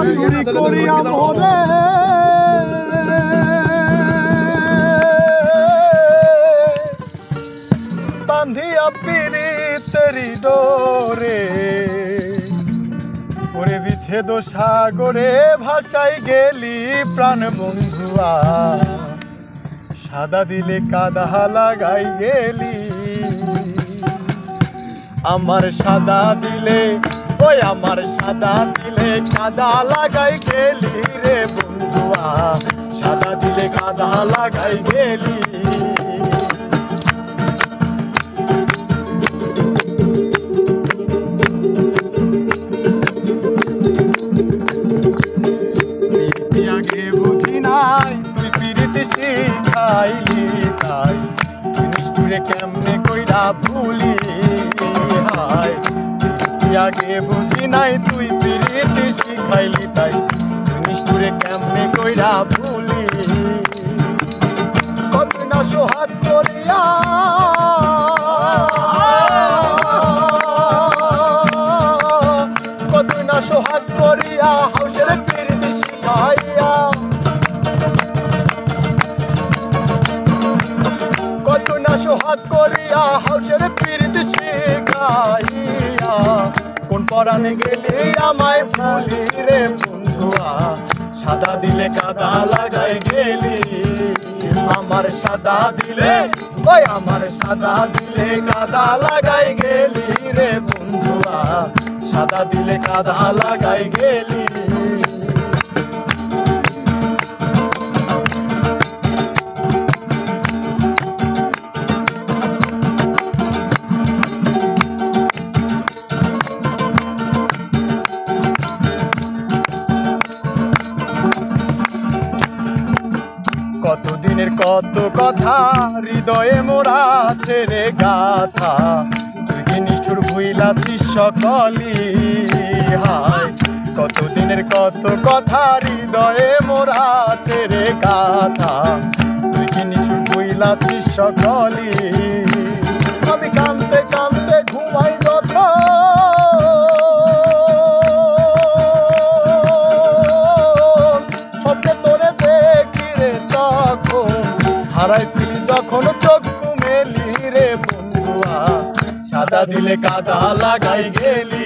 চাতুরি করিয়া মোরে বান্ধিয়া পিরিতেরি ডোরে ওরে বিচ্ছেদ সাগরে ভাসাই গেলি প্রাণ বন্ধুয়া সাদা দিলে কাদা লাগাই গেলি আমার সাদা দিলে ওই আমার সাদা দিলে কাদা লাগাই গেলি রে বন্ধুয়া সাদা দিলে কাদা লাগাই গেলি আগে বুঝি নাই তুই পিরিতি শিখাইলি তাই তুই নিষ্ঠুরে কেমনে কইরা ভুলি হায় আগে বুঝি নাই তুই পিরিতি শিখাইলি তাই তুই নিষ্ঠুরে কেমনে কইরা ভুলি কত না সোহাগ করিয়া কত না সোহাগ করিয়া হাউসের পিরিতি শিখাইয়া কত না সোহাগ করিয়া হাউসের পিরিতি শিখাইয়া কোন পরাণে গেলি আমায় ভুলি রে বন্ধুয়া সাদা দিলে কাদা লাগাই গেলি আমার সাদা দিলে ওই আমার সাদা দিলে কাদা লাগাই গেলি রে বন্ধুয়া সাদা দিলে কাদা লাগাই গেলি কতদিনের কত কথা হৃদয়ে মোরা ছেড়ে গাথা তুই কি নিষ্ঠুর ভুইলাছিস সকলি হায় কতদিনের কত কথা হৃদয়ে মোরা ছেড়ে গাথা তুই কি নিষ্ঠুর ভুইলাছিস সকলি আমি কাঁদতে কাঁদতে ঘুমাই যত স্বপ্নে তোরে দেখি রে তখন হারাই ফেলি যখন চক্ষু মেলি রে বন্ধুয়া সাদা দিলে কাদা লাগাই গেলি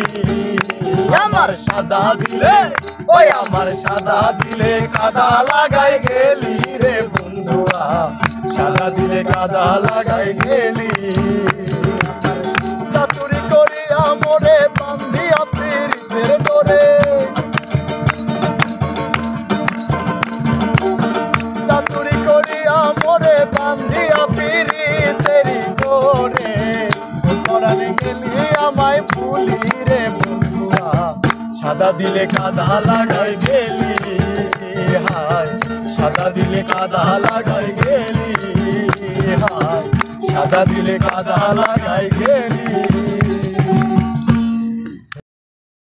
আমার সাদা দিলে ওই আমার সাদা দিলে কাদা লাগাই গেলি রে বন্ধুয়া সাদা দিলে কাদা লাগাই গেলি চাতুরি করিয়া মোরে বান্ধিয়া পিরিতের ডোরে চাতুরি করিয়া মোরে বান্ধিয়া পিরিতেরি ডোরে পরাণে গেলি আমায় ভুলি রে বন্ধুয়া সাদা দিলে কাদা লাগাই গেলি হায় সাদা দিলে কাদা লাগাই গেলি হায় সাদা দিলে কাদা লাগাই গেলি